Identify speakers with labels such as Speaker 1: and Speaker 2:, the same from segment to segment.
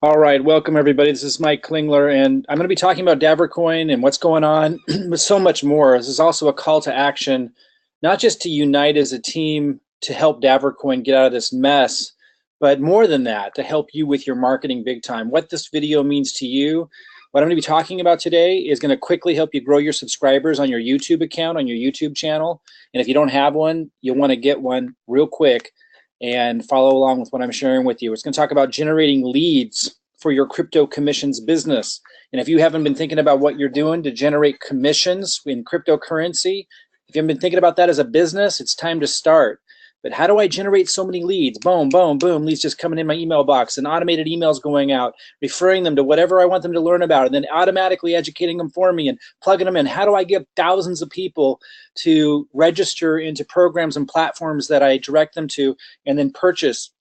Speaker 1: All right, welcome everybody. This is Mike Klingler, and I'm going to be talking about DAVORCOIN and what's going on, but so much more. This is also a call to action, not just to unite as a team to help DAVORCOIN get out of this mess, but more than that, to help you with your marketing big time. What this video means to you, what I'm going to be talking about today is going to quickly help you grow your subscribers on your YouTube account, on your YouTube channel. And if you don't have one, you'll want to get one real quick and follow along with what I'm sharing with you. It's going to talk about generating leads for your crypto commissions business. And if you haven't been thinking about what you're doing to generate commissions in cryptocurrency, if you haven't been thinking about that as a business, it's time to start. But how do I generate so many leads? Boom, boom, boom, leads just coming in my email box and automated emails going out, referring them to whatever I want them to learn about, and then automatically educating them for me and plugging them in. How do I get thousands of people to register into programs and platforms that I direct them to and then purchase?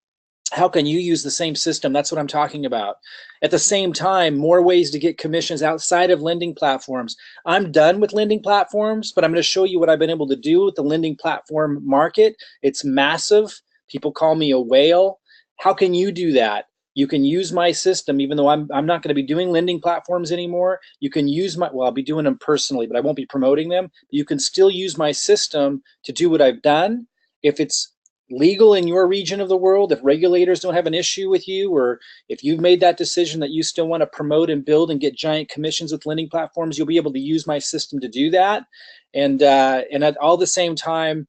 Speaker 1: How can you use the same system? That's what I'm talking about. At the same time, more ways to get commissions outside of lending platforms. I'm done with lending platforms, but I'm going to show you what I've been able to do with the lending platform market. It's massive. People call me a whale. How can you do that? You can use my system, even though I'm not going to be doing lending platforms anymore. You can use my, well, I'll be doing them personally, but I won't be promoting them. You can still use my system to do what I've done. If it's legal in your region of the world, if regulators don't have an issue with you, or if you've made that decision that you still want to promote and build and get giant commissions with lending platforms, you'll be able to use my system to do that. And at all the same time,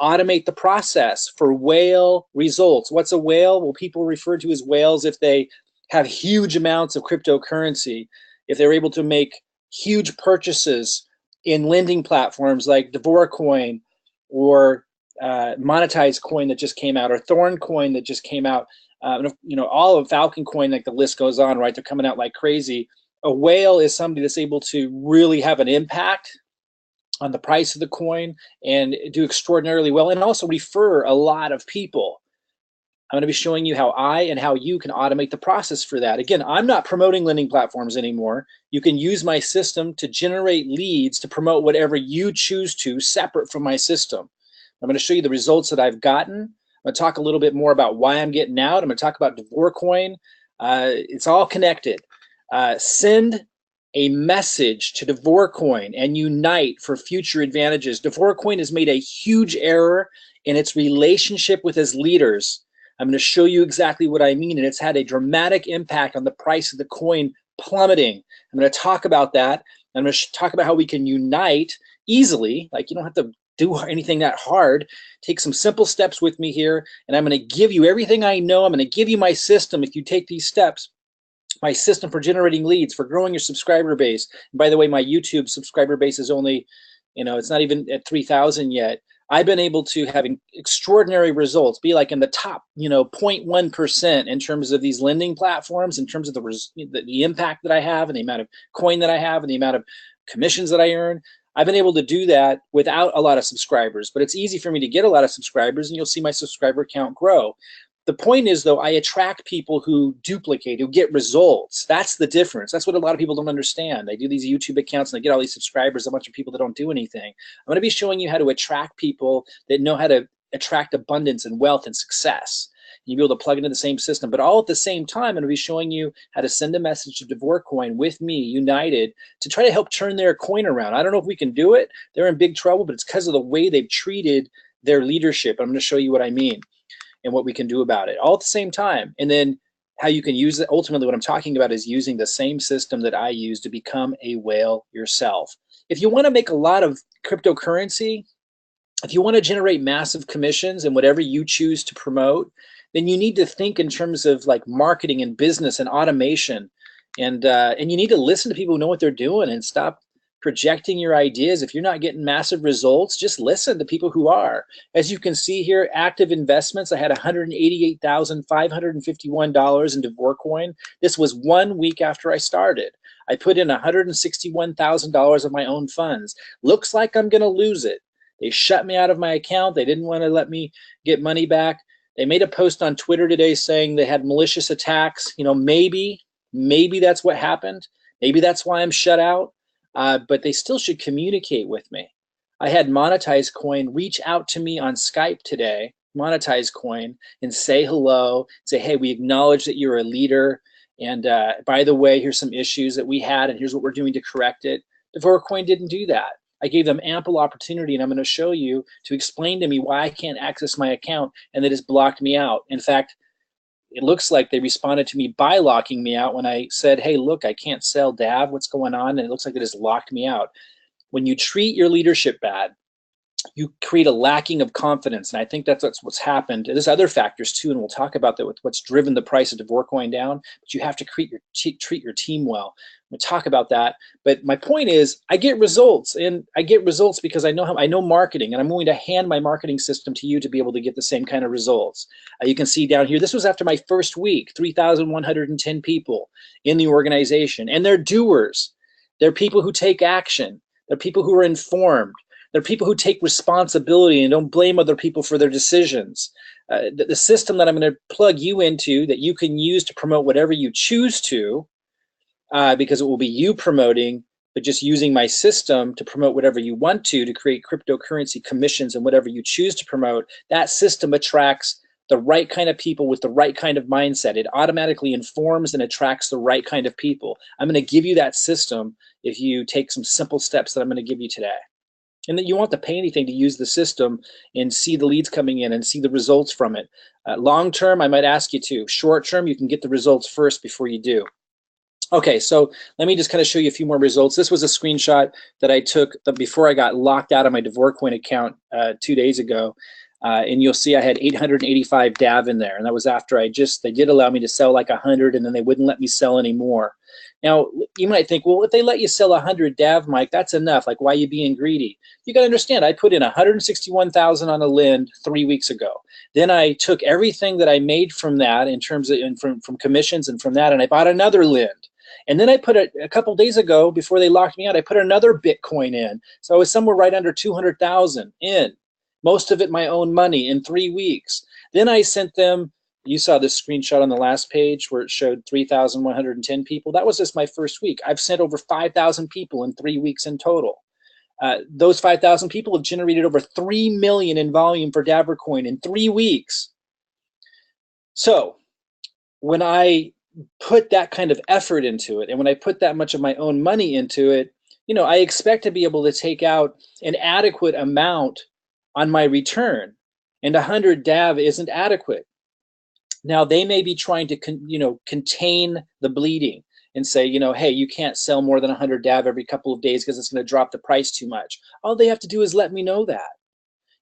Speaker 1: automate the process for whale results. What's a whale? Well, people refer to as whales if they have huge amounts of cryptocurrency, if they're able to make huge purchases in lending platforms like DAVORCOIN or monetized coin that just came out, or Thorn coin that just came out, all of Falcon coin, like the list goes on, right? They're coming out like crazy. A whale is somebody that's able to really have an impact on the price of the coin and do extraordinarily well, and also refer a lot of people. I'm going to be showing you how I and how you can automate the process for that. Again, I'm not promoting lending platforms anymore. You can use my system to generate leads to promote whatever you choose to, separate from my system. I'm going to show you the results that I've gotten. I'm going to talk a little bit more about why I'm getting out. I'm going to talk about DAVORCOIN. It's all connected. Send a message to DAVORCOIN and unite for future advantages. DAVORCOIN has made a huge error in its relationship with its leaders. I'm going to show you exactly what I mean, and it's had a dramatic impact on the price of the coin plummeting. I'm going to talk about that. I'm going to talk about how we can unite easily. Like, you don't have to do anything that hard. Take some simple steps with me here, and I'm going to give you everything I know. I'm going to give you my system if you take these steps. My system for generating leads, for growing your subscriber base. And by the way, my YouTube subscriber base is only, it's not even at 3,000 yet. I've been able to have extraordinary results, be like in the top, 0.1% in terms of these lending platforms, in terms of the impact that I have and the amount of coin that I have and the amount of commissions that I earn. I've been able to do that without a lot of subscribers, but it's easy for me to get a lot of subscribers, and you'll see my subscriber count grow. The point is, though, I attract people who duplicate, who get results. That's the difference. That's what a lot of people don't understand. They do these YouTube accounts and they get all these subscribers, a bunch of people that don't do anything. I'm going to be showing you how to attract people that know how to attract abundance and wealth and success. You'll be able to plug into the same system, but all at the same time, I'm going to be showing you how to send a message to DAVORCOIN with me, united, to try to help turn their coin around. I don't know if we can do it. They're in big trouble, but it's because of the way they've treated their leadership. I'm going to show you what I mean and what we can do about it all at the same time. And then how you can use it. Ultimately, what I'm talking about is using the same system that I use to become a whale yourself. If you want to make a lot of cryptocurrency, if you want to generate massive commissions and whatever you choose to promote, then you need to think in terms of like marketing and business and automation. And you need to listen to people who know what they're doing and stop projecting your ideas. If you're not getting massive results, just listen to people who are. As you can see here, active investments, I had $188,551 in DAVORCOIN. This was 1 week after I started. I put in $161,000 of my own funds. Looks like I'm going to lose it. They shut me out of my account. They didn't want to let me get money back. They made a post on Twitter today saying they had malicious attacks. Maybe that's what happened. Maybe that's why I'm shut out. But they still should communicate with me. I had Monetized Coin reach out to me on Skype today, Monetized Coin, and say hello, say, hey, we acknowledge that you're a leader And by the way, here's some issues that we had, and here's what we're doing to correct it. DAVORCOIN didn't do that. I gave them ample opportunity, and I'm going to show you to explain to me why I can't access my account and that it's blocked me out. In fact, it looks like they responded to me by locking me out when I said, hey, look, I can't sell DAV, what's going on? And it looks like it has locked me out. When you treat your leadership bad, you create a lacking of confidence, and I think that's what's happened. There's other factors too, and we'll talk about that with what's driven the price of DAVORCOIN down, but you have to treat your team well. We'll talk about that, but my point is I get results, and I get results because I know marketing, and I'm willing to hand my marketing system to you to be able to get the same kind of results. You can see down here, this was after my first week, 3,110 people in the organization, and they're doers. They're people who take action. They're people who are informed. They're people who take responsibility and don't blame other people for their decisions. The system that I'm going to plug you into that you can use to promote whatever you choose to, because it will be you promoting, but just using my system to promote whatever you want to create cryptocurrency commissions and whatever you choose to promote, that system attracts the right kind of people with the right kind of mindset. It automatically informs and attracts the right kind of people. I'm going to give you that system if you take some simple steps that I'm going to give you today. And that you won't have to pay anything to use the system and see the leads coming in and see the results from it. Long term, I might ask you to. Short term, you can get the results first before you do. Okay, so let me just kind of show you a few more results. This was a screenshot that I took before I got locked out of my DAVORCOIN account 2 days ago. And you'll see I had 885 DAV in there. And that was after they did allow me to sell like 100, and then they wouldn't let me sell anymore. Now, you might think, well, if they let you sell 100 DAV, Mike, that's enough. Like, why are you being greedy? You got to understand, I put in 161,000 on a Lind 3 weeks ago. Then I took everything that I made from that in terms of from commissions and from that, and I bought another Lind. And then I put a couple days ago, before they locked me out, I put another Bitcoin in. So I was somewhere right under 200,000 in. Most of it my own money in 3 weeks. Then I sent them, you saw this screenshot on the last page where it showed 3,110 people. That was just my first week. I've sent over 5,000 people in 3 weeks in total. Those 5,000 people have generated over 3 million in volume for DAVORCOIN in 3 weeks. So when I put that kind of effort into it, and when I put that much of my own money into it, you know, I expect to be able to take out an adequate amount on my return, and 100 DAV isn't adequate. Now they may be trying to contain the bleeding and say, hey, you can't sell more than 100 DAV every couple of days because it's going to drop the price too much. All they have to do is let me know that.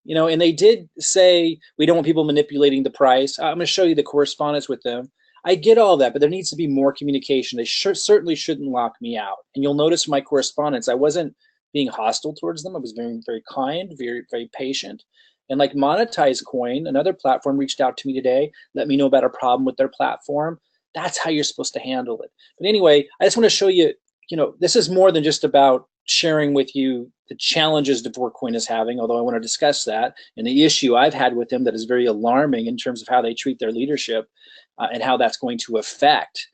Speaker 1: And they did say we don't want people manipulating the price. I'm going to show you the correspondence with them. I get all that, but there needs to be more communication. They certainly shouldn't lock me out. And you'll notice in my correspondence, I wasn't being hostile towards them. I was very, very kind, very, very patient. And like Monetize Coin, another platform, reached out to me today, let me know about a problem with their platform. That's how you're supposed to handle it. But anyway, I just want to show you, this is more than just about sharing with you the challenges DAVORCOIN is having, although I want to discuss that, and the issue I've had with them that is very alarming in terms of how they treat their leadership and how that's going to affect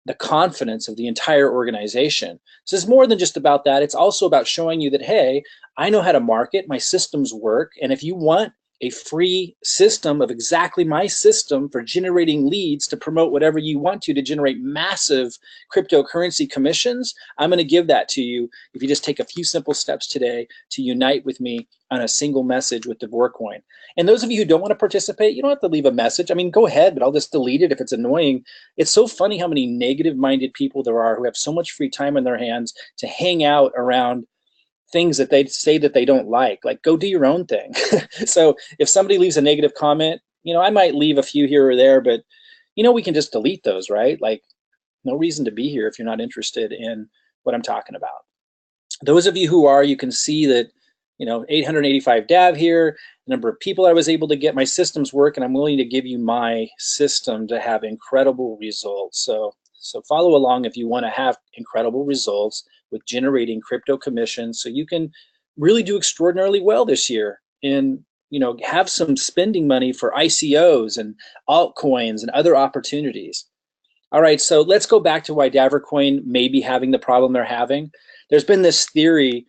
Speaker 1: the confidence of the entire organization. So it's more than just about that. It's also about showing you that, hey, I know how to market, my systems work, and if you want a free system of exactly my system for generating leads to promote whatever you want to generate massive cryptocurrency commissions, I'm going to give that to you if you just take a few simple steps today to unite with me on a single message with DAVORCOIN. And those of you who don't want to participate, you don't have to leave a message. I mean, go ahead, but I'll just delete it if it's annoying. It's so funny how many negative-minded people there are who have so much free time in their hands to hang out around things that they say that they don't like go do your own thing. So if somebody leaves a negative comment, I might leave a few here or there, but we can just delete those, right? Like, no reason to be here if you're not interested in what I'm talking about. Those of you who are, you can see that 885 DAV here, the number of people I was able to get, my systems work, and I'm willing to give you my system to have incredible results. So follow along if you want to have incredible results with generating crypto commissions so you can really do extraordinarily well this year and have some spending money for ICOs and altcoins and other opportunities. All right, so let's go back to why DAVORCOIN may be having the problem they're having. There's been this theory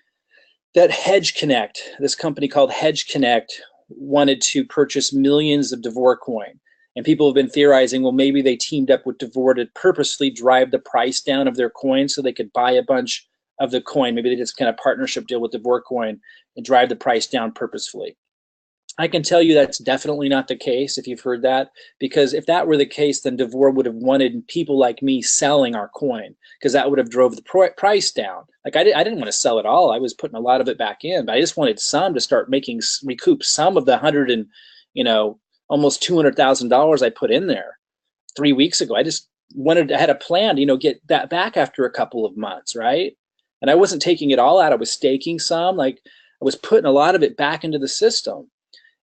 Speaker 1: that Hedge Connect, this company called Hedge Connect, wanted to purchase millions of DAVORCOIN. And people have been theorizing, well, maybe they teamed up with Devor to purposely drive the price down of their coin so they could buy a bunch of the coin. Maybe they did some kind of partnership deal with DAVORCOIN and drive the price down purposefully. I can tell you that's definitely not the case if you've heard that, because if that were the case, then Devor would have wanted people like me selling our coin, because that would have drove the price down. Like I didn't want to sell it all. I was putting a lot of it back in, but I just wanted some to start recoup some of the almost $200,000 I put in there 3 weeks ago. I had a plan to, get that back after a couple of months, right? And I wasn't taking it all out. I was staking some, like I was putting a lot of it back into the system.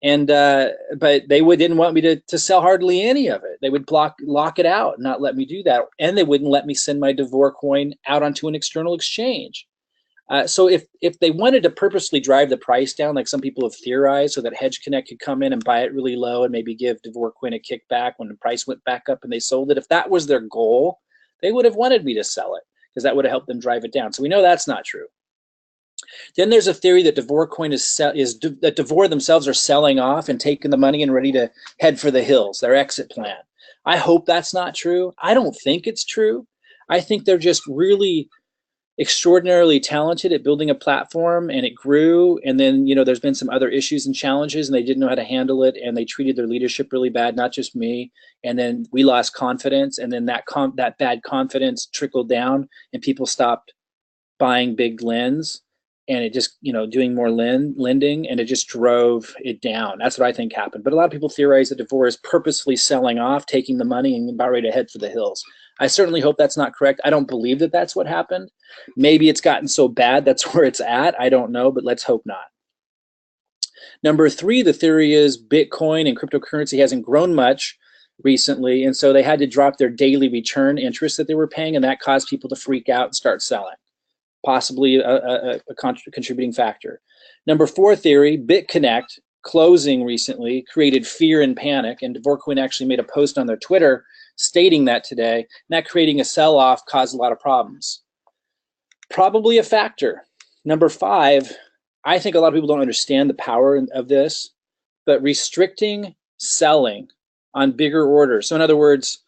Speaker 1: And but they didn't want me to sell hardly any of it. They would lock it out and not let me do that. And they wouldn't let me send my Devor coin out onto an external exchange. So if they wanted to purposely drive the price down, like some people have theorized, so that Hedge Connect could come in and buy it really low and maybe give DAVORCOIN a kickback when the price went back up and they sold it, if that was their goal, they would have wanted me to sell it, because that would have helped them drive it down. So we know that's not true. Then there's a theory that DAVORCOIN that Devor themselves are selling off and taking the money and ready to head for the hills, their exit plan. I hope that's not true. I don't think it's true. I think they're just really extraordinarily talented at building a platform, and it grew. And then, there's been some other issues and challenges, and they didn't know how to handle it, and they treated their leadership really bad, not just me. And then we lost confidence, and then that bad confidence trickled down, and people stopped buying big lends, and it just, doing more lending, and it just drove it down. That's what I think happened. But a lot of people theorize that Devor is purposefully selling off, taking the money, and about ready to head for the hills. I certainly hope that's not correct. I don't believe that that's what happened. Maybe it's gotten so bad that's where it's at. I don't know, but let's hope not. Number 3, the theory is Bitcoin and cryptocurrency hasn't grown much recently, and so they had to drop their daily return interest that they were paying, and that caused people to freak out and start selling. Possibly a contributing factor. Number 4 theory, BitConnect closing recently created fear and panic, and DAVORCOIN actually made a post on their Twitter stating that today, and that creating a sell-off caused a lot of problems. Probably a factor. Number 5, I think a lot of people don't understand the power of this, but restricting selling on bigger orders. So in other words,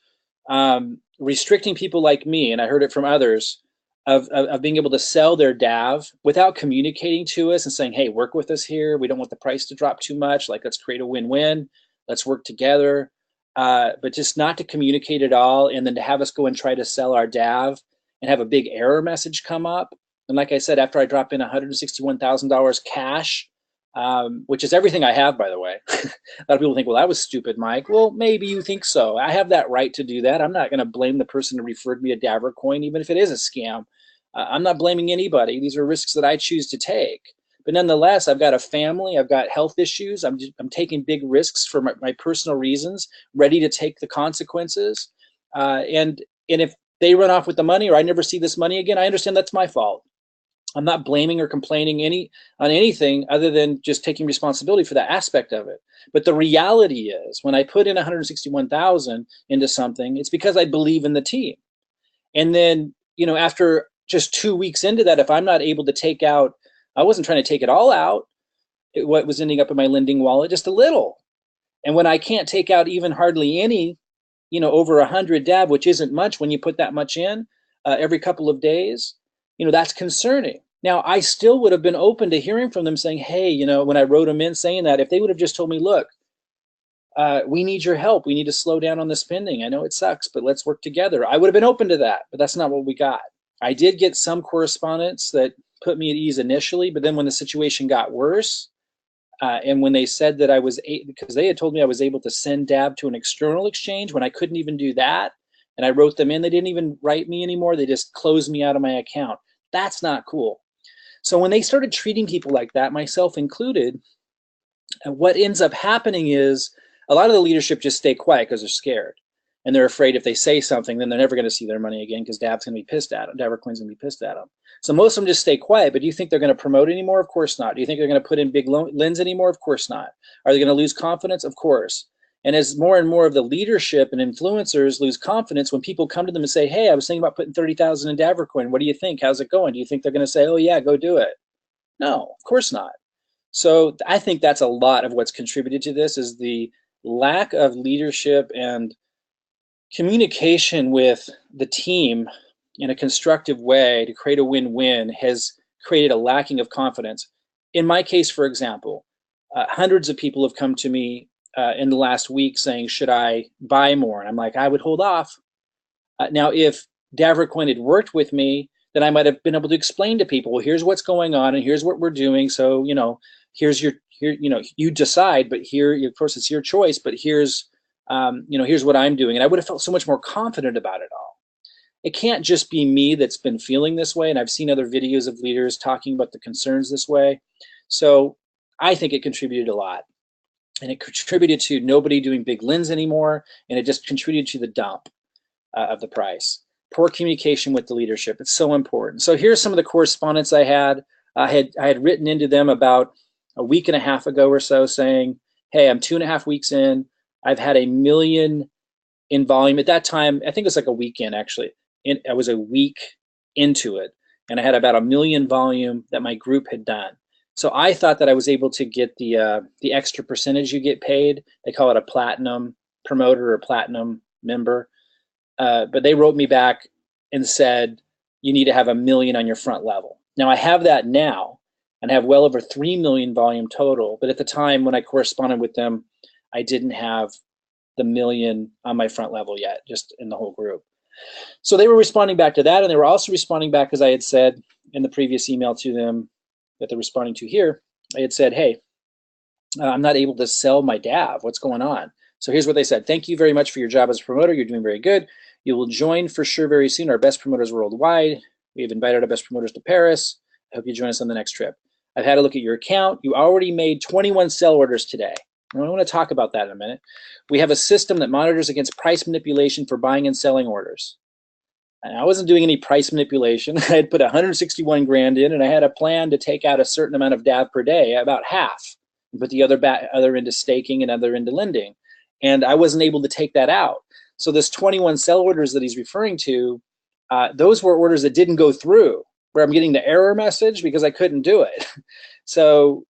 Speaker 1: restricting people like me, and I heard it from others, of being able to sell their DAV without communicating to us and saying, hey, work with us here. We don't want the price to drop too much. Like, let's create a win-win. Let's work together. But just not to communicate at all, and then to have us go and try to sell our DAV and have a big error message come up. And like I said, after I drop in $161,000 cash, which is everything I have, by the way. A lot of people think, well, that was stupid, Mike. Well, maybe you think so. I have that right to do that. I'm not going to blame the person who referred me to DAVORCOIN, even if it is a scam. I'm not blaming anybody. These are risks that I choose to take. But nonetheless, I've got a family. I've got health issues. I'm taking big risks for my personal reasons, ready to take the consequences. And if they run off with the money, or I never see this money again, I understand that's my fault. I'm not blaming or complaining on anything other than just taking responsibility for that aspect of it. But the reality is, when I put in 161,000 into something, it's because I believe in the team. And then, after just 2 weeks into that, if I'm not able to take out, I wasn't trying to take it all out, what was ending up in my lending wallet, just a little. And when I can't take out even hardly any, over 100 DAV, which isn't much when you put that much in every couple of days, that's concerning. Now, I still would have been open to hearing from them saying, hey, when I wrote them in saying that, if they would have just told me, look, we need your help. We need to slow down on the spending. I know it sucks, but let's work together. I would have been open to that, but that's not what we got. I did get some correspondence that put me at ease initially, but then when the situation got worse, and when they said that because they had told me I was able to send DAV to an external exchange when I couldn't even do that, and I wrote them in, they didn't even write me anymore. They just closed me out of my account. That's not cool. So when they started treating people like that, myself included, what ends up happening is a lot of the leadership just stay quiet because they're scared. And they're afraid if they say something, then they're never going to see their money again, because DAV's going to be pissed at them. DAVORCOIN's going to be pissed at them. So most of them just stay quiet. But do you think they're going to promote anymore? Of course not. Do you think they're going to put in big lends anymore? Of course not. Are they going to lose confidence? Of course. And as more and more of the leadership and influencers lose confidence, when people come to them and say, hey, I was thinking about putting 30,000 in DAVORCOIN. What do you think? How's it going? Do you think they're going to say, oh, yeah, go do it? No, of course not. So I think that's a lot of what's contributed to this, is the lack of leadership and communication with the team in a constructive way to create a win-win has created a lacking of confidence. In my case, for example, hundreds of people have come to me in the last week saying, should I buy more? And I'm like, I would hold off. Now, if DAVORCOIN had worked with me, then I might have been able to explain to people, well, here's what's going on and here's what we're doing. So, here's you decide, but here, of course, it's your choice, but here's what I'm doing. And I would have felt so much more confident about it all. It can't just be me that's been feeling this way. And I've seen other videos of leaders talking about the concerns this way. So I think it contributed a lot. And it contributed to nobody doing big lens anymore. And it just contributed to the dump of the price. Poor communication with the leadership. It's so important. So here's some of the correspondence I had. I had written into them about a week and a half ago or so saying, hey, I'm 2.5 weeks in. I've had 1 million in volume. At that time, I think it was like a weekend actually. I was a week into it, and I had about 1 million volume that my group had done. So I thought that I was able to get the extra percentage you get paid. They call it a platinum promoter or platinum member. But they wrote me back and said, you need to have 1 million on your front level. Now I have that now and have well over 3 million volume total. But at the time when I corresponded with them, I didn't have the 1 million on my front level yet, just in the whole group. So they were responding back to that, and they were also responding back, as I had said in the previous email to them that they're responding to here. I had said, hey, I'm not able to sell my DAV. What's going on? So here's what they said. Thank you very much for your job as a promoter. You're doing very good. You will join for sure very soon our best promoters worldwide. We've invited our best promoters to Paris. I hope you join us on the next trip. I've had a look at your account. You already made 21 sell orders today. I want to talk about that in a minute. We have a system that monitors against price manipulation for buying and selling orders. And I wasn't doing any price manipulation. I had put 161 grand in, and I had a plan to take out a certain amount of DAV per day, about half, and put the other into staking and other into lending. And I wasn't able to take that out. So this 21 sell orders that he's referring to, those were orders that didn't go through, where I'm getting the error message because I couldn't do it. So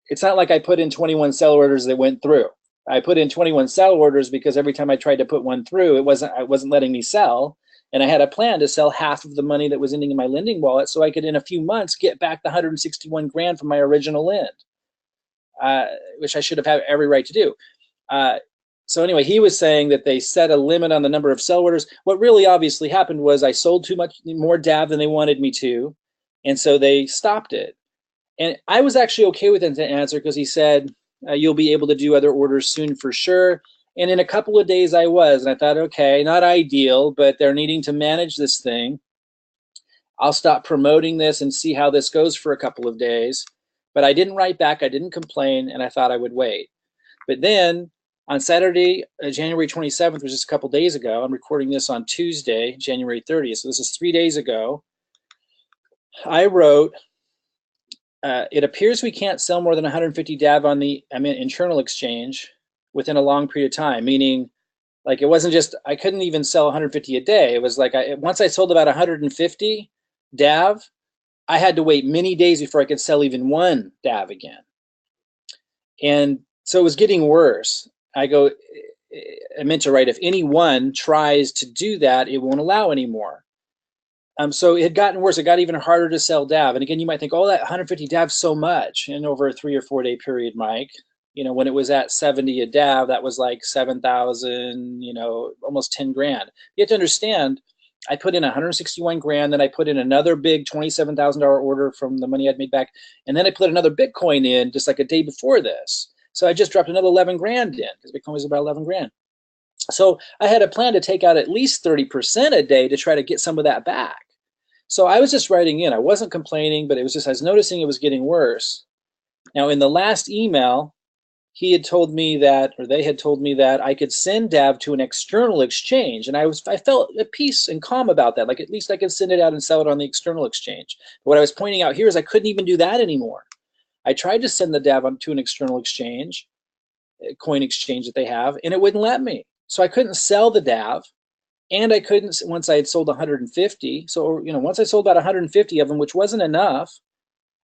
Speaker 1: it's not like I put in 21 sell orders that went through. I put in 21 sell orders because every time I tried to put one through, it wasn't letting me sell. And I had a plan to sell half of the money that was ending in my lending wallet so I could, in a few months, get back the 161 grand from my original lend, which I should have had every right to do. So anyway, he was saying that they set a limit on the number of sell orders. What really obviously happened was I sold too much more DAV than they wanted me to, and so they stopped it. And I was actually okay with the answer because he said, you'll be able to do other orders soon for sure. And in a couple of days I was, and I thought, okay, not ideal, but they're needing to manage this thing. I'll stop promoting this and see how this goes for a couple of days. But I didn't write back, I didn't complain, and I thought I would wait. But then on Saturday, January 27th, which is a couple days ago, I'm recording this on Tuesday, January 30th, so this is 3 days ago, I wrote, it appears we can't sell more than 150 DAV on the internal exchange within a long period of time, meaning like it wasn't just, I couldn't even sell 150 a day. It was like once I sold about 150 DAV, I had to wait many days before I could sell even one DAV again. And so it was getting worse. I meant to write, if anyone tries to do that, it won't allow anymore. So it had gotten worse. It got even harder to sell DAV. And again, you might think, oh, that 150 DAV so much. And over a 3 or 4 day period, Mike, when it was at 70 a DAV, that was like 7,000, almost 10 grand. You have to understand, I put in 161 grand, then I put in another big $27,000 order from the money I'd made back. And then I put another Bitcoin in just like a day before this. So I just dropped another 11 grand in because Bitcoin was about 11 grand. So I had a plan to take out at least 30% a day to try to get some of that back. So I was just writing in. I wasn't complaining, but it was just, I was noticing it was getting worse. Now in the last email, he had told me that, or they had told me that I could send DAV to an external exchange. And I felt at peace and calm about that. Like at least I could send it out and sell it on the external exchange. But what I was pointing out here is I couldn't even do that anymore. I tried to send the DAV to an external exchange, a coin exchange that they have, and it wouldn't let me. So I couldn't sell the DAV, and I couldn't, once I had sold 150. So, once I sold about 150 of them, which wasn't enough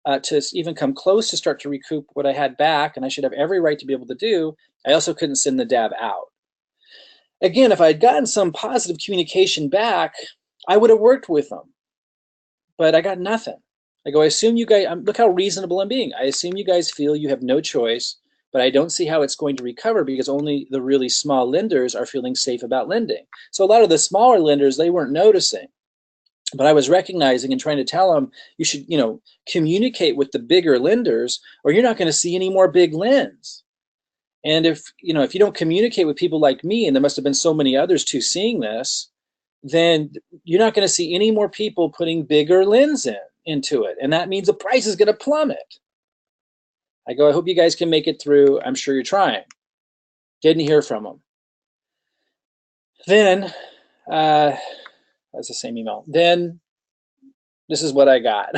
Speaker 1: to even come close to start to recoup what I had back, and I should have every right to be able to do, I also couldn't send the DAV out. Again, if I had gotten some positive communication back, I would have worked with them. But I got nothing. I go, I assume you guys, look how reasonable I'm being. I assume you guys feel you have no choice, but I don't see how it's going to recover because only the really small lenders are feeling safe about lending. So a lot of the smaller lenders, they weren't noticing. But I was recognizing and trying to tell them, you should, communicate with the bigger lenders or you're not going to see any more big lends. And if you don't communicate with people like me, and there must have been so many others too seeing this, then you're not going to see any more people putting bigger lends into it. And that means the price is going to plummet. I go, I hope you guys can make it through. I'm sure you're trying. Didn't hear from them. Then, that's the same email. Then, this is what I got.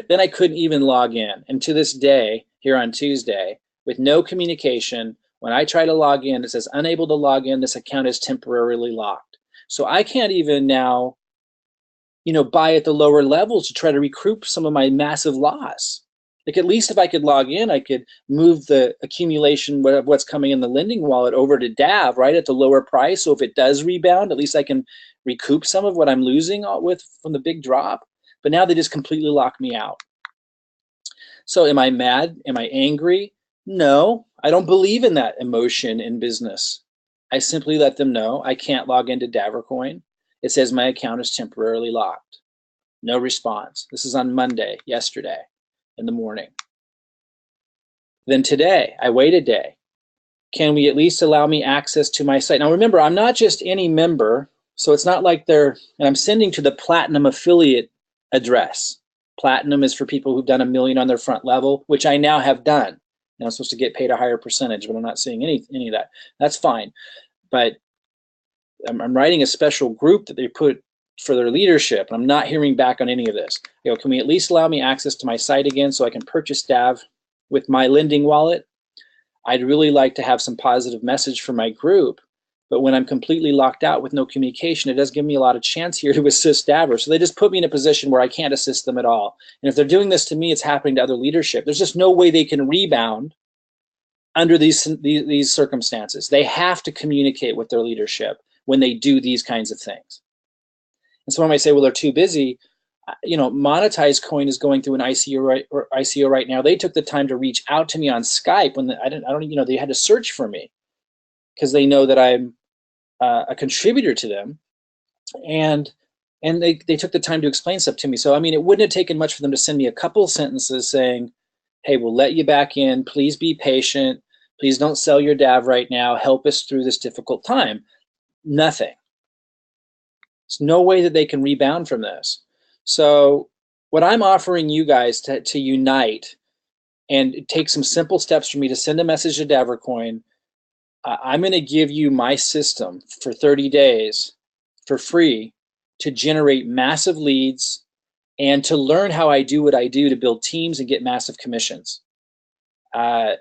Speaker 1: Then I couldn't even log in. And to this day, here on Tuesday, with no communication, when I try to log in, it says unable to log in. This account is temporarily locked. So I can't even now, buy at the lower levels to try to recoup some of my massive loss. Like at least if I could log in, I could move the accumulation of what's coming in the lending wallet over to DAV, right, at the lower price. So if it does rebound, at least I can recoup some of what I'm losing from the big drop. But now they just completely lock me out. So am I mad? Am I angry? No, I don't believe in that emotion in business. I simply let them know I can't log into DAVORCOIN. It says my account is temporarily locked. No response. This is on Monday, yesterday, in the morning. Then today, I wait a day. Can we at least allow me access to my site? Now remember, I'm not just any member, so it's not like and I'm sending to the Platinum affiliate address. Platinum is for people who've done $1 million on their front level, which I now have done. And I'm supposed to get paid a higher percentage, but I'm not seeing any of that. That's fine. But I'm writing a special group that they put for their leadership, and I'm not hearing back on any of this. Can we at least allow me access to my site again so I can purchase DAV with my lending wallet? I'd really like to have some positive message for my group, but when I'm completely locked out with no communication, it does give me a lot of chance here to assist DAVers. So they just put me in a position where I can't assist them at all. And if they're doing this to me, it's happening to other leadership. There's just no way they can rebound under these circumstances. They have to communicate with their leadership when they do these kinds of things. And someone might say, well, they're too busy. Monetized Coin is going through an ICO right now. They took the time to reach out to me on Skype when they had to search for me because they know that I'm a contributor to them, and they took the time to explain stuff to me. So it wouldn't have taken much for them to send me a couple sentences saying, hey, we'll let you back in. Please be patient. Please don't sell your DAV right now. Help us through this difficult time. Nothing. There's no way that they can rebound from this. So what I'm offering you guys to unite and take some simple steps for me to send a message to DAVORCOIN, I'm going to give you my system for 30 days for free to generate massive leads and to learn how I do what I do to build teams and get massive commissions. If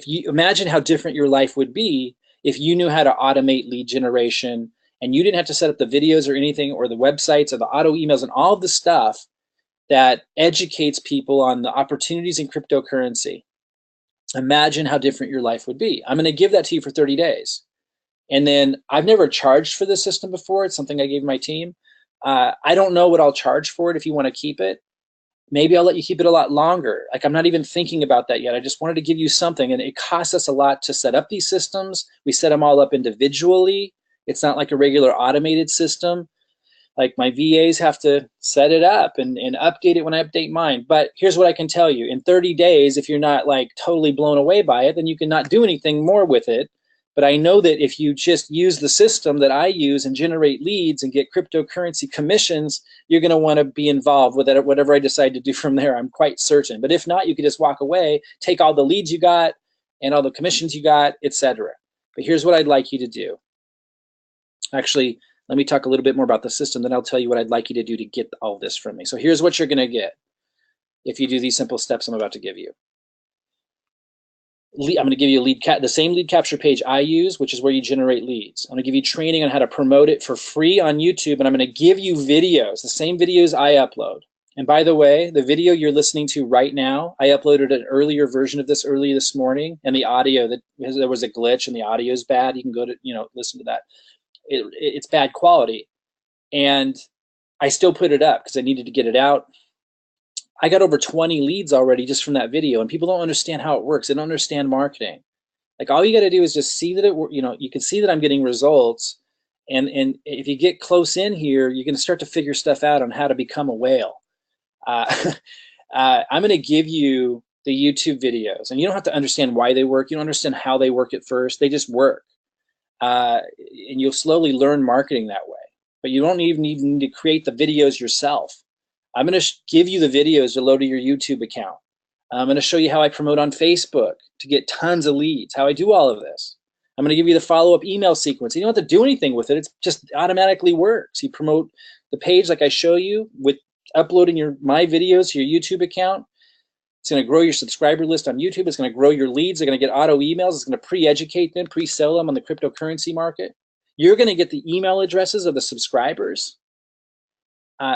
Speaker 1: you imagine how different your life would be if you knew how to automate lead generation and you didn't have to set up the videos or anything or the websites or the auto emails and all the stuff that educates people on the opportunities in cryptocurrency. Imagine how different your life would be. I'm going to give that to you for 30 days. And then I've never charged for this system before. It's something I gave my team. I don't know what I'll charge for it if you want to keep it. Maybe I'll let you keep it a lot longer. Like I'm not even thinking about that yet. I just wanted to give you something, and it costs us a lot to set up these systems. We set them all up individually. It's not like a regular automated system. Like my VAs have to set it up and update it when I update mine. But here's what I can tell you. In 30 days, if you're not like totally blown away by it, then you can not do anything more with it. But I know that if you just use the system that I use and generate leads and get cryptocurrency commissions, you're going to want to be involved with it, whatever I decide to do from there. I'm quite certain. But if not, you could just walk away, take all the leads you got and all the commissions you got, etc. But here's what I'd like you to do. Actually, let me talk a little bit more about the system, then I'll tell you what I'd like you to do to get all this from me. So here's what you're going to get if you do these simple steps I'm about to give you. I'm going to give you the same lead capture page I use, which is where you generate leads. I'm going to give you training on how to promote it for free on YouTube, and I'm going to give you videos, the same videos I upload. And by the way, the video you're listening to right now, I uploaded an earlier version of this early this morning, and the audio, that there was a glitch and the audio is bad. You can go to, listen to that. It's bad quality. And I still put it up because I needed to get it out. I got over 20 leads already just from that video, and people don't understand how it works. They don't understand marketing. Like, all you got to do is just see that you can see that I'm getting results. And if you get close in here, you're going to start to figure stuff out on how to become a whale. I'm going to give you the YouTube videos, and you don't have to understand why they work. You don't understand how they work at first. They just work. And you'll slowly learn marketing that way. But you don't even need to create the videos yourself. I'm going to give you the videos to load to your YouTube account. I'm going to show you how I promote on Facebook to get tons of leads, how I do all of this. I'm going to give you the follow-up email sequence. You don't have to do anything with it. It just automatically works. You promote the page like I show you with uploading my videos to your YouTube account. It's going to grow your subscriber list on YouTube. It's going to grow your leads. They're going to get auto emails. It's going to pre-educate them, pre-sell them on the cryptocurrency market. You're going to get the email addresses of the subscribers,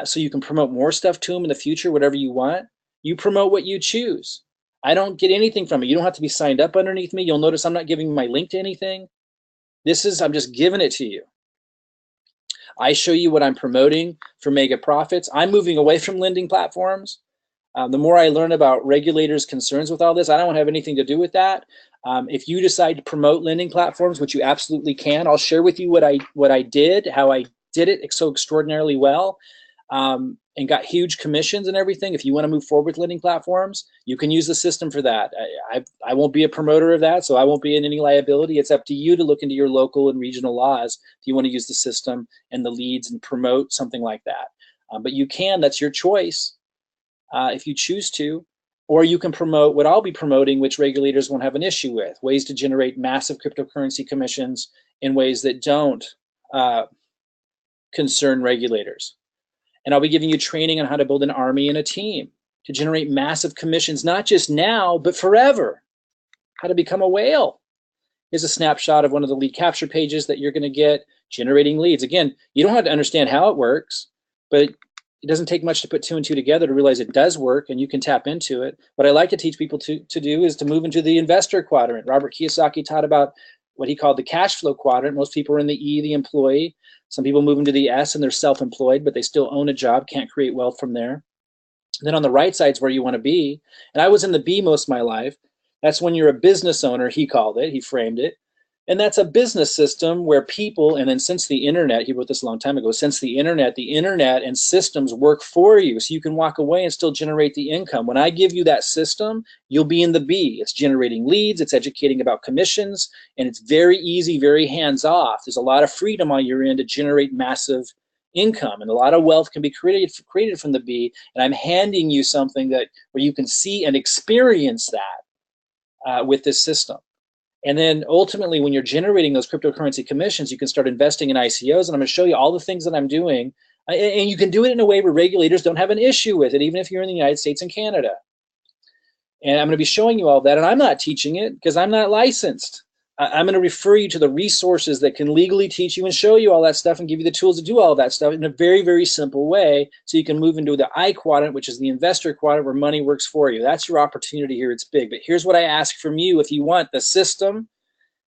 Speaker 1: so you can promote more stuff to them in the future, whatever you want. You promote what you choose. I don't get anything from it. You don't have to be signed up underneath me. You'll notice I'm not giving my link to anything. I'm just giving it to you. I show you what I'm promoting for mega profits. I'm moving away from lending platforms. The more I learn about regulators' concerns with all this, I don't have anything to do with that. If you decide to promote lending platforms, which you absolutely can, I'll share with you what I did, how I did it so extraordinarily well, and got huge commissions and everything. If you want to move forward with lending platforms, you can use the system for that. I won't be a promoter of that, so I won't be in any liability. It's up to you to look into your local and regional laws if you want to use the system and the leads and promote something like that. But you can, that's your choice. If you choose to, or you can promote what I'll be promoting, which regulators won't have an issue with, ways to generate massive cryptocurrency commissions in ways that don't concern regulators. And I'll be giving you training on how to build an army and a team to generate massive commissions, not just now, but forever. How to become a whale. Here's a snapshot of one of the lead capture pages that you're going to get, generating leads. Again, you don't have to understand how it works, but it doesn't take much to put 2 and 2 together to realize it does work, and you can tap into it. What I like to teach people to do is to move into the investor quadrant. Robert Kiyosaki taught about what he called the cash flow quadrant. Most people are in the E, the employee. Some people move into the S and they're self-employed, but they still own a job, can't create wealth from there. Then on the right side is where you want to be. And I was in the B most of my life. That's when you're a business owner, he called it, he framed it. And that's a business system where people, and then since the internet, he wrote this a long time ago, since the internet and systems work for you, so you can walk away and still generate the income. When I give you that system, you'll be in the B. It's generating leads, it's educating about commissions, and it's very easy, very hands-off. There's a lot of freedom on your end to generate massive income, and a lot of wealth can be created from the B, and I'm handing you something where you can see and experience that with this system. And then ultimately, when you're generating those cryptocurrency commissions, you can start investing in ICOs. And I'm going to show you all the things that I'm doing. And you can do it in a way where regulators don't have an issue with it, even if you're in the United States and Canada. And I'm going to be showing you all that. And I'm not teaching it because I'm not licensed. I'm going to refer you to the resources that can legally teach you and show you all that stuff and give you the tools to do all of that stuff in a very, very simple way, so you can move into the I quadrant, which is the investor quadrant, where money works for you. That's your opportunity here. It's big. But here's what I ask from you. If you want the system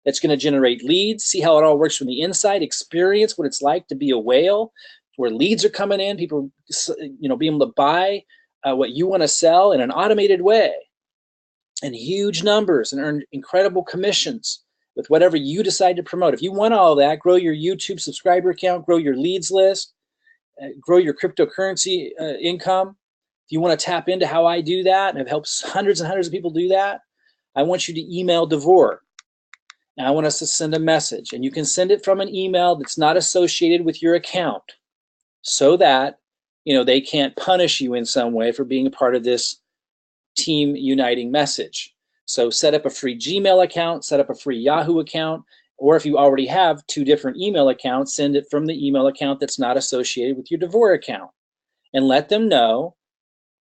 Speaker 1: that's going to generate leads, see how it all works from the inside, experience what it's like to be a whale, where leads are coming in, people be able to buy what you want to sell in an automated way, in huge numbers, and earn incredible commissions with whatever you decide to promote. If you want all that, grow your YouTube subscriber count, grow your leads list, grow your cryptocurrency income. If you want to tap into how I do that, and I've helped hundreds and hundreds of people do that, I want you to email DAVOR. And I want us to send a message. And you can send it from an email that's not associated with your account, so that they can't punish you in some way for being a part of this team uniting message. So set up a free Gmail account, set up a free Yahoo account, or if you already have 2 different email accounts, send it from the email account that's not associated with your DAVOR account. And let them know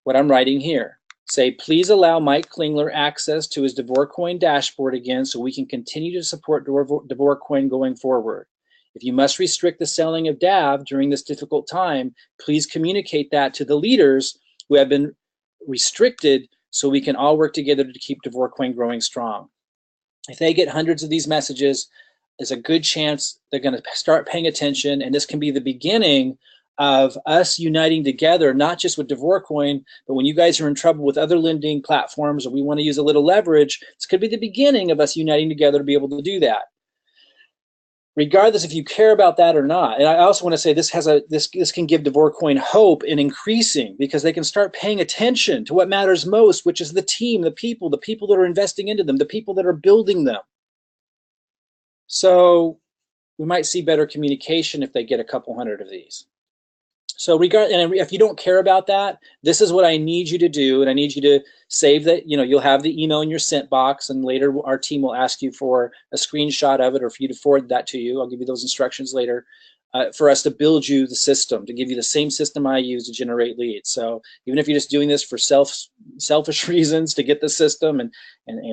Speaker 1: what I'm writing here. Say, please allow Mike Klingler access to his DAVORCOIN dashboard again so we can continue to support DAVORCOIN going forward. If you must restrict the selling of DAV during this difficult time, please communicate that to the leaders who have been restricted so we can all work together to keep DAVORCOIN growing strong. If they get hundreds of these messages, there's a good chance they're going to start paying attention, and this can be the beginning of us uniting together, not just with DAVORCOIN, but when you guys are in trouble with other lending platforms or we want to use a little leverage, this could be the beginning of us uniting together to be able to do that. Regardless if you care about that or not. And I also want to say this can give DAVORCOIN hope in increasing, because they can start paying attention to what matters most, which is the team, the people that are investing into them, the people that are building them. So we might see better communication if they get a couple hundred of these. So if you don't care about that, this is what I need you to do, and I need you to save that. You'll have the email in your sent box, and later our team will ask you for a screenshot of it or for you to forward that to you. I'll give you those instructions later for us to build you the system, to give you the same system I use to generate leads. So even if you're just doing this for selfish reasons to get the system and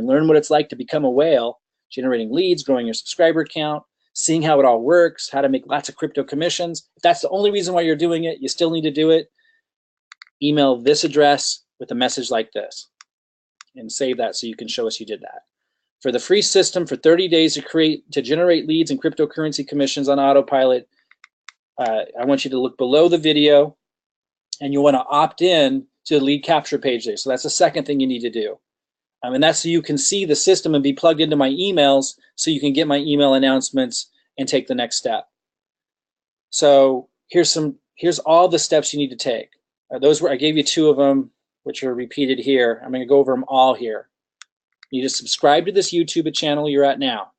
Speaker 1: learn what it's like to become a whale, generating leads, growing your subscriber count, seeing how it all works, how to make lots of crypto commissions. If that's the only reason why you're doing it, you still need to do it. Email this address with a message like this and save that so you can show us you did that. For the free system for 30 days to generate leads and cryptocurrency commissions on autopilot, I want you to look below the video, and you want to opt in to the lead capture page there. So that's the second thing you need to do. And that's so you can see the system and be plugged into my emails so you can get my email announcements and take the next step. So here's all the steps you need to take. I gave you 2 of them, which are repeated here. I'm going to go over them all here. You need to subscribe to this YouTube channel you're at now.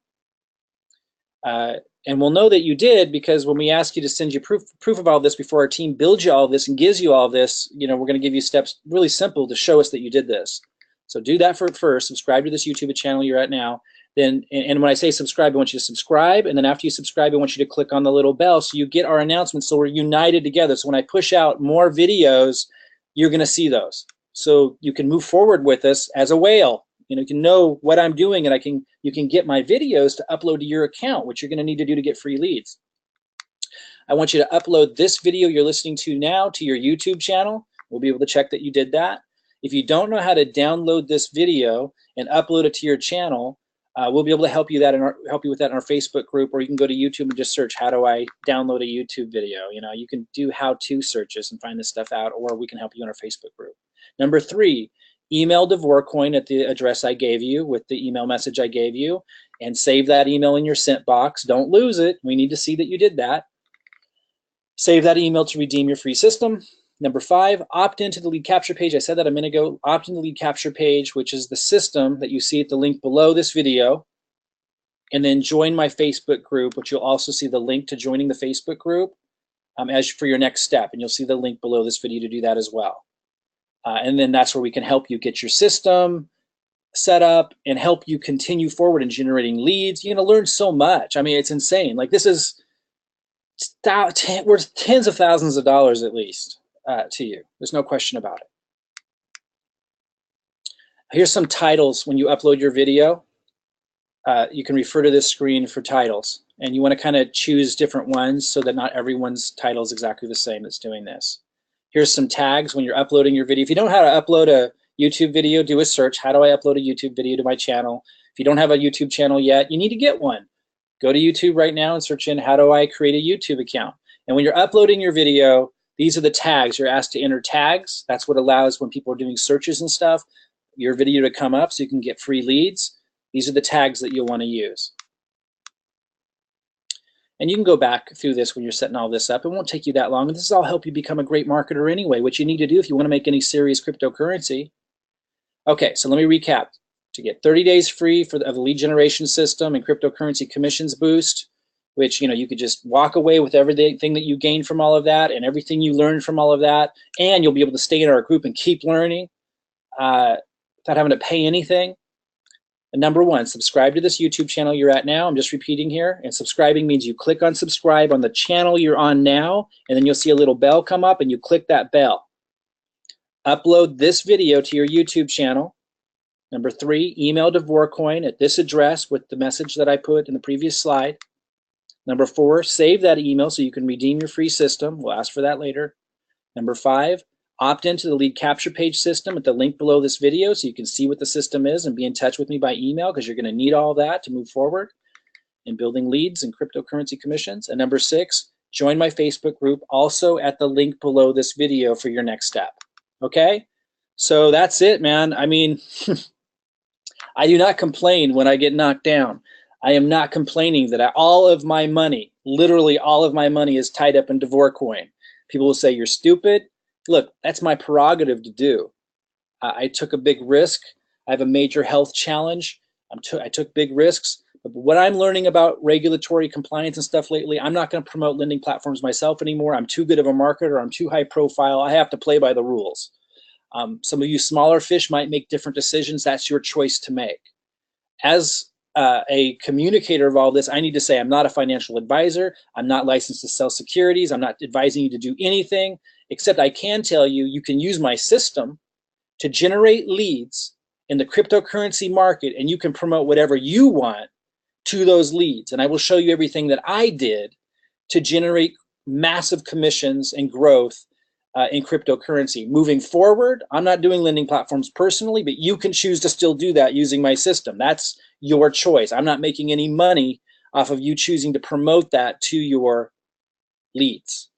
Speaker 1: And we'll know that you did, because when we ask you to send you proof of all this before our team builds you all this and gives you all this, we're going to give you steps really simple to show us that you did this. So do that first. Subscribe to this YouTube channel you're at now. Then, and when I say subscribe, I want you to subscribe. And then after you subscribe, I want you to click on the little bell so you get our announcements, so we're united together. So when I push out more videos, you're going to see those. So you can move forward with us as a whale. You can know what I'm doing, and you can get my videos to upload to your account, which you're going to need to do to get free leads. I want you to upload this video you're listening to now to your YouTube channel. We'll be able to check that you did that. If you don't know how to download this video and upload it to your channel, we'll be able to help you with that in our Facebook group, or you can go to YouTube and just search, how do I download a YouTube video? You can do how-to searches and find this stuff out, or we can help you in our Facebook group. Number 3, email DAVORCOIN at the address I gave you with the email message I gave you, and save that email in your sent box. Don't lose it. We need to see that you did that. Save that email to redeem your free system. Number 5, opt into the lead capture page. I said that a minute ago. Opt in the lead capture page, which is the system that you see at the link below this video. And then join my Facebook group, which you'll also see the link to joining the Facebook group as for your next step. And you'll see the link below this video to do that as well. And then that's where we can help you get your system set up and help you continue forward in generating leads. You're going to learn so much. I mean, it's insane. Like, this is worth tens of thousands of dollars at least. To you. There's no question about it. Here's some titles when you upload your video. You can refer to this screen for titles, and you want to kind of choose different ones so that not everyone's title is exactly the same that's doing this. Here's some tags when you're uploading your video. If you don't know how to upload a YouTube video, do a search. How do I upload a YouTube video to my channel? If you don't have a YouTube channel yet, you need to get one. Go to YouTube right now and search in, how do I create a YouTube account? And when you're uploading your video, these are the tags. You're asked to enter tags. That's what allows, when people are doing searches and stuff, your video to come up so you can get free leads. These are the tags that you'll want to use. And you can go back through this when you're setting all this up. It won't take you that long. And this will all help you become a great marketer anyway, what you need to do if you want to make any serious cryptocurrency. Okay, so let me recap. To get 30 days free of the lead generation system and cryptocurrency commissions boost, which you could just walk away with everything that you gained from all of that and everything you learned from all of that, and you'll be able to stay in our group and keep learning without having to pay anything. And number 1, subscribe to this YouTube channel you're at now. I'm just repeating here. And subscribing means you click on subscribe on the channel you're on now, and then you'll see a little bell come up, and you click that bell. Upload this video to your YouTube channel. Number 3, email DAVORCOIN at this address with the message that I put in the previous slide. Number 4, save that email so you can redeem your free system. We'll ask for that later. Number 5, Opt into the lead capture page system at the link below this video so you can see what the system is and be in touch with me by email, because you're going to need all that to move forward in building leads and cryptocurrency commissions. And number 6, join my Facebook group, also at the link below this video for your next step. Okay? So that's it, man. I mean, I do not complain when I get knocked down. I am not complaining that all of my money, literally all of my money, is tied up in DAVORCOIN. People will say, you're stupid. Look, that's my prerogative to do. I took a big risk. I have a major health challenge. I took big risks. But what I'm learning about regulatory compliance and stuff lately, I'm not going to promote lending platforms myself anymore. I'm too good of a marketer. I'm too high profile. I have to play by the rules. Some of you smaller fish might make different decisions. That's your choice to make. As a communicator of all this, I need to say I'm not a financial advisor. I'm not licensed to sell securities. I'm not advising you to do anything, except I can tell you, you can use my system to generate leads in the cryptocurrency market, and you can promote whatever you want to those leads. And I will show you everything that I did to generate massive commissions and growth in cryptocurrency. Moving forward, I'm not doing lending platforms personally, but you can choose to still do that using my system. That's your choice. I'm not making any money off of you choosing to promote that to your leads.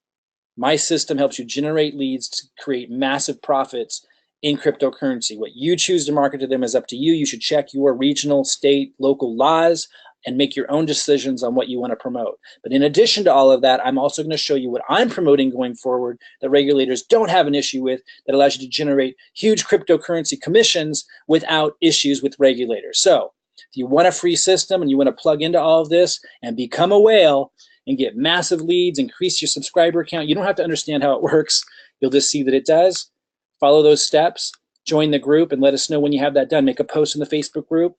Speaker 1: My system helps you generate leads to create massive profits in cryptocurrency. What you choose to market to them is up to you. You should check your regional, state, local laws and make your own decisions on what you want to promote. But in addition to all of that, I'm also going to show you what I'm promoting going forward that regulators don't have an issue with, that allows you to generate huge cryptocurrency commissions without issues with regulators. So if you want a free system and you want to plug into all of this and become a whale and get massive leads, increase your subscriber count, you don't have to understand how it works. You'll just see that it does. Follow those steps, join the group, and let us know when you have that done. Make a post in the Facebook group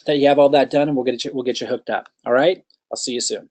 Speaker 1: that you have all that done, and we'll get you hooked up. All right? I'll see you soon.